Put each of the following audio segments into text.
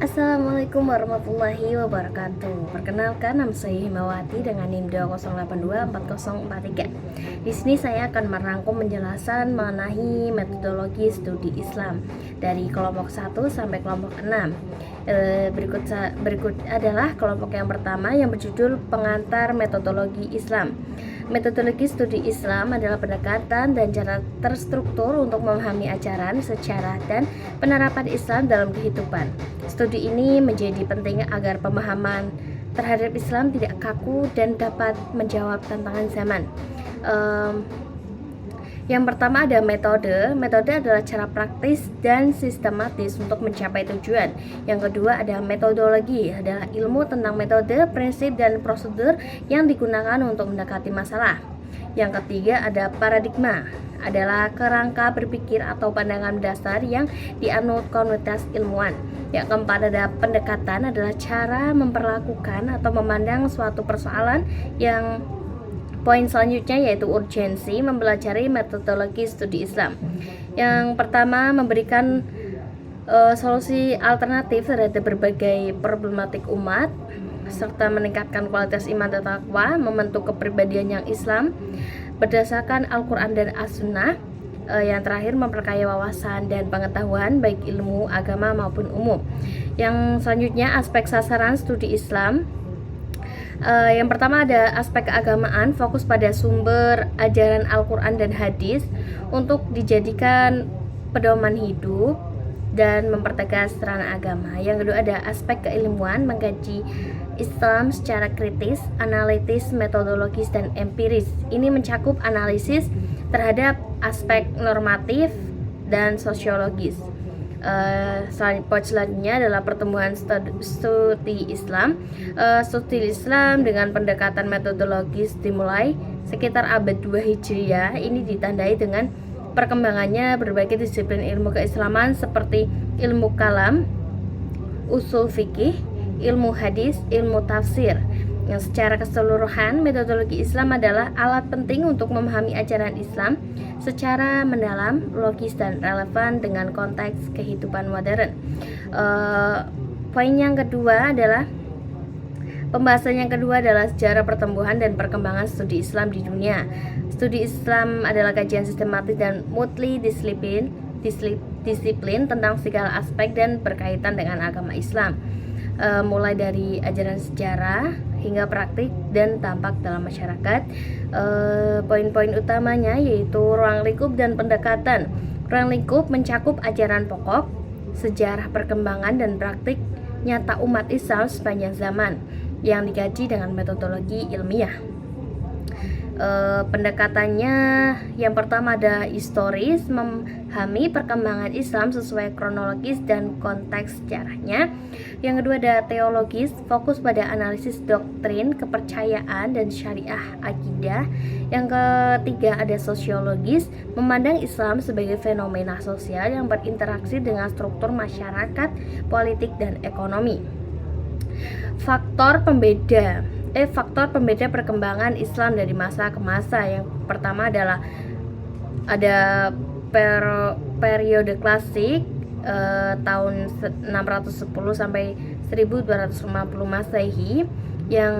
Assalamualaikum warahmatullahi wabarakatuh. Perkenalkan, nama saya Himawati dengan NIM 2082443. Di sini saya akan merangkum penjelasan mengenai metodologi studi Islam dari kelompok 1 sampai kelompok 6. Berikut adalah kelompok yang pertama yang berjudul Pengantar Metodologi Islam. Metodologi studi Islam adalah pendekatan dan cara terstruktur untuk memahami ajaran, sejarah, dan penerapan Islam dalam kehidupan. Studi ini menjadi penting agar pemahaman terhadap Islam tidak kaku dan dapat menjawab tantangan zaman. Yang pertama ada metode. Metode adalah cara praktis dan sistematis untuk mencapai tujuan. Yang kedua ada metodologi, adalah ilmu tentang metode, prinsip, dan prosedur yang digunakan untuk mendekati masalah. Yang ketiga ada paradigma, adalah kerangka berpikir atau pandangan dasar yang dianut komunitas ilmuwan. Yang keempat ada pendekatan, adalah cara memperlakukan atau memandang suatu persoalan. Yang poin selanjutnya yaitu urgensi, mempelajari metodologi studi Islam. Yang pertama memberikan solusi alternatif terhadap berbagai problematik umat, serta meningkatkan kualitas iman dan takwa, membentuk kepribadian yang Islam berdasarkan Al-Quran dan As-Sunnah. Yang terakhir memperkaya wawasan dan pengetahuan baik ilmu, agama maupun umum. Yang selanjutnya aspek sasaran studi Islam. Yang pertama ada aspek keagamaan, fokus pada sumber ajaran Al-Quran dan hadis untuk dijadikan pedoman hidup dan mempertegas terang agama. Yang kedua ada aspek keilmuan, mengkaji Islam secara kritis, analitis, metodologis, dan empiris. Ini mencakup analisis terhadap aspek normatif dan sosiologis. Poin selanjutnya adalah pertumbuhan studi Islam. Studi Islam dengan pendekatan metodologis dimulai sekitar abad 2 Hijriah. Ini ditandai dengan perkembangannya berbagai disiplin ilmu keislaman seperti ilmu kalam, usul fikih, ilmu hadis, ilmu tafsir. Yang secara keseluruhan metodologi Islam adalah alat penting untuk memahami ajaran Islam secara mendalam, logis, dan relevan dengan konteks kehidupan modern. Poin yang kedua adalah pembahasan yang kedua adalah sejarah pertumbuhan dan perkembangan studi Islam di dunia. Studi Islam adalah kajian sistematis dan multidisiplin tentang segala aspek dan berkaitan dengan agama Islam, mulai dari ajaran sejarah hingga praktik dan tampak dalam masyarakat. Poin-poin utamanya yaitu ruang lingkup dan pendekatan. Ruang lingkup mencakup ajaran pokok, sejarah perkembangan dan praktik nyata umat Islam sepanjang zaman yang dikaji dengan metodologi ilmiah. Pendekatannya yang pertama ada historis, memahami perkembangan Islam sesuai kronologis dan konteks sejarahnya. Yang kedua ada teologis, fokus pada analisis doktrin, kepercayaan, dan syariah akidah. Yang ketiga ada sosiologis, memandang Islam sebagai fenomena sosial yang berinteraksi dengan struktur masyarakat, politik, dan ekonomi. Faktor pembeda perkembangan Islam dari masa ke masa. Yang pertama adalah ada periode klasik tahun 610 sampai 1250 Masehi. Yang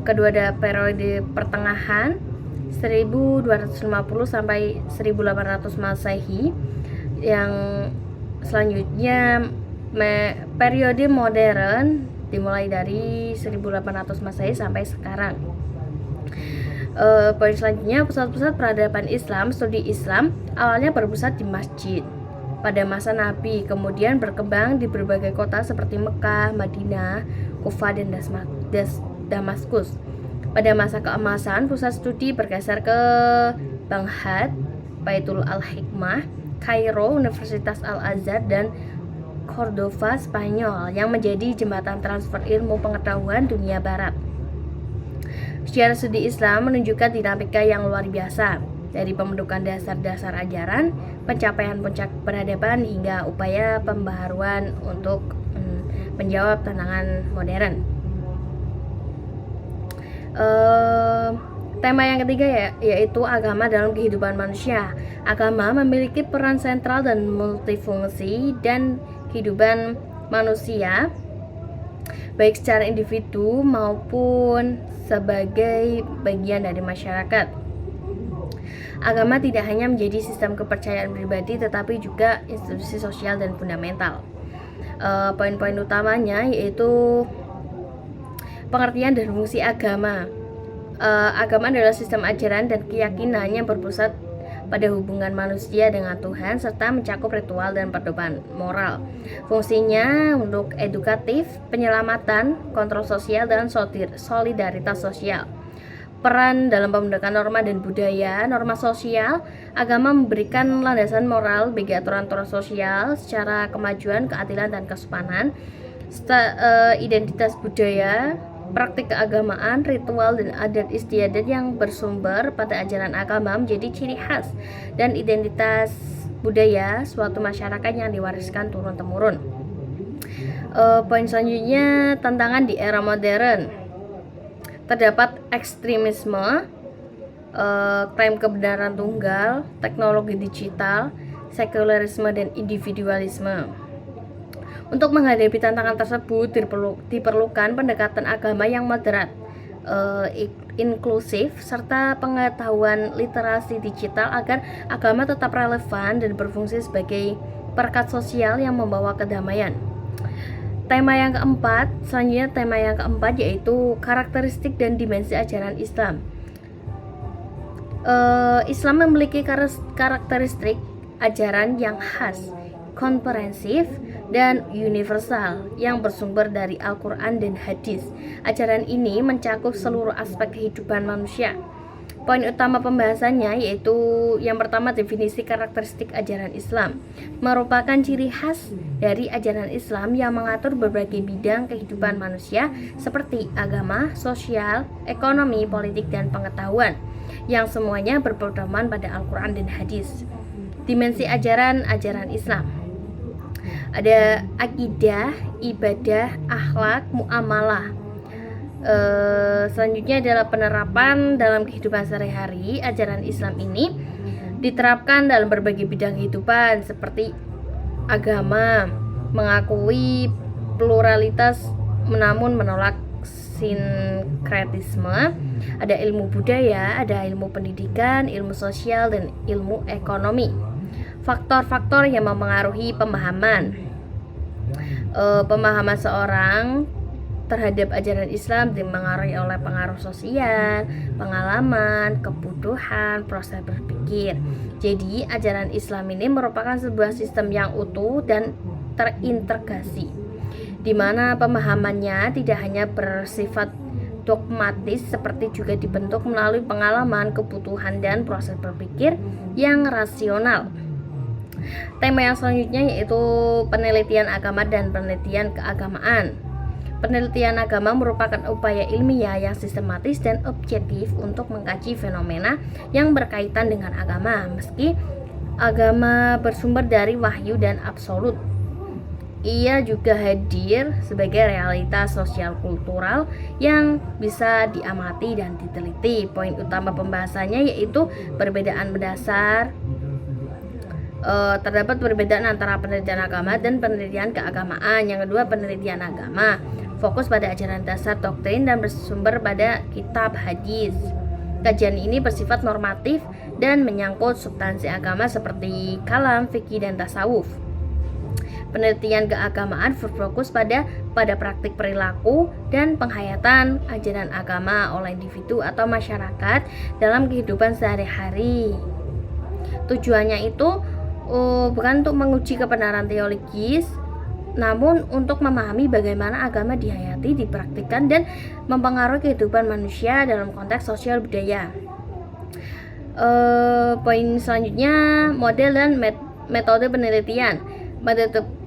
kedua ada periode pertengahan 1250 sampai 1800 Masehi. Yang selanjutnya periode modern dimulai dari 1800 Masehi sampai sekarang. Poin selanjutnya pusat-pusat peradaban Islam. Studi Islam awalnya berpusat di masjid pada masa Nabi, kemudian berkembang di berbagai kota seperti Mekah, Madinah, Kufah, dan Damaskus. Pada masa keemasan, pusat studi bergeser ke Baghdad, Baitul Al-Hikmah, Kairo, Universitas Al-Azhar, dan Cordova, Spanyol, yang menjadi jembatan transfer ilmu pengetahuan dunia barat. Sejarah studi Islam menunjukkan dinamika yang luar biasa, dari pembentukan dasar-dasar ajaran, pencapaian puncak peradaban, hingga upaya pembaharuan untuk menjawab tantangan modern. Tema yang ketiga yaitu agama dalam kehidupan manusia. Agama memiliki peran sentral dan multifungsi dan kehidupan manusia, baik secara individu maupun sebagai bagian dari masyarakat. Agama tidak hanya menjadi sistem kepercayaan pribadi, tetapi juga institusi sosial dan fundamental. Poin-poin utamanya yaitu pengertian dan fungsi agama. Agama adalah sistem ajaran dan keyakinan yang berpusat pada hubungan manusia dengan Tuhan serta mencakup ritual dan pedoman moral. Fungsinya untuk edukatif, penyelamatan, kontrol sosial, dan solidaritas sosial. Peran dalam pembentukan norma dan budaya. Norma sosial, agama memberikan landasan moral bagi aturan-aturan sosial secara kemajuan, keadilan, dan kesopanan. Identitas budaya, praktik keagamaan, ritual, dan adat istiadat yang bersumber pada ajaran agama menjadi ciri khas dan identitas budaya suatu masyarakat yang diwariskan turun-temurun. Poin selanjutnya, tantangan di era modern. Terdapat ekstremisme, klaim kebenaran tunggal, teknologi digital, sekularisme, dan individualisme. Untuk menghadapi tantangan tersebut diperlukan pendekatan agama yang moderat, inklusif, serta pengetahuan literasi digital agar agama tetap relevan dan berfungsi sebagai perekat sosial yang membawa kedamaian. Tema yang keempat yaitu karakteristik dan dimensi ajaran Islam. Islam memiliki karakteristik ajaran yang khas, komprehensif, dan universal yang bersumber dari Al-Quran dan hadis. Ajaran ini mencakup seluruh aspek kehidupan manusia. Poin utama pembahasannya yaitu yang pertama, definisi karakteristik ajaran Islam. Merupakan ciri khas dari ajaran Islam yang mengatur berbagai bidang kehidupan manusia seperti agama, sosial, ekonomi, politik, dan pengetahuan, yang semuanya berpedoman pada Al-Quran dan hadis. Dimensi ajaran Islam. Ada akidah, ibadah, akhlak, muamalah. Selanjutnya adalah penerapan dalam kehidupan sehari-hari. Ajaran Islam ini diterapkan dalam berbagai bidang kehidupan seperti agama, mengakui pluralitas namun menolak sinkretisme. Ada ilmu budaya, ada ilmu pendidikan, ilmu sosial, dan ilmu ekonomi. Faktor-faktor yang mempengaruhi pemahaman seorang terhadap ajaran Islam dipengaruhi oleh pengaruh sosial, pengalaman, kebutuhan, proses berpikir. Jadi ajaran Islam ini merupakan sebuah sistem yang utuh dan terintegrasi, di mana pemahamannya tidak hanya bersifat dogmatis, seperti juga dibentuk melalui pengalaman, kebutuhan, dan proses berpikir yang rasional. Tema yang selanjutnya yaitu penelitian agama dan penelitian keagamaan. Penelitian agama merupakan upaya ilmiah yang sistematis dan objektif untuk mengkaji fenomena yang berkaitan dengan agama, meski agama bersumber dari wahyu dan absolut. Ia juga hadir sebagai realitas sosial kultural yang bisa diamati dan diteliti. Poin utama pembahasannya yaitu perbedaan mendasar. Terdapat perbedaan antara penelitian agama dan penelitian keagamaan. Yang kedua, penelitian agama fokus pada ajaran dasar doktrin dan bersumber pada kitab hadis. Kajian ini bersifat normatif dan menyangkut substansi agama seperti kalam, fikih, dan tasawuf. Penelitian keagamaan berfokus pada praktik perilaku dan penghayatan ajaran agama oleh individu atau masyarakat dalam kehidupan sehari-hari. Tujuannya itu bukan untuk menguji kebenaran teologis, namun untuk memahami bagaimana agama dihayati, dipraktikkan, dan mempengaruhi kehidupan manusia dalam konteks sosial budaya. Poin selanjutnya, model dan metode penelitian.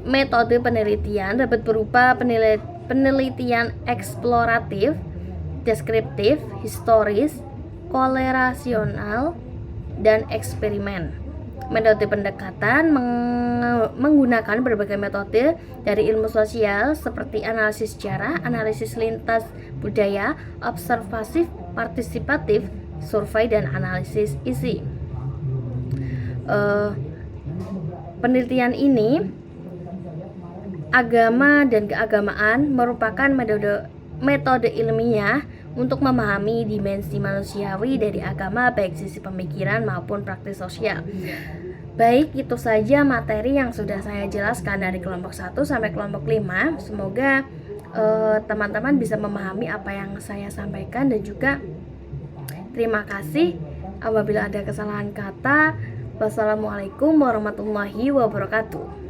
Metode penelitian dapat berupa penelitian eksploratif, deskriptif, historis, korelasional, dan eksperimen. Metode pendekatan menggunakan berbagai metode dari ilmu sosial seperti analisis sejarah, analisis lintas budaya, observatif, partisipatif, survei, dan analisis isi. Penelitian ini agama dan keagamaan merupakan metode ilmiah untuk memahami dimensi manusiawi dari agama, baik sisi pemikiran maupun praktis sosial. Baik, itu saja materi yang sudah saya jelaskan dari kelompok 1 sampai kelompok 5. Semoga teman-teman bisa memahami apa yang saya sampaikan, dan juga terima kasih apabila ada kesalahan kata. Wassalamualaikum warahmatullahi wabarakatuh.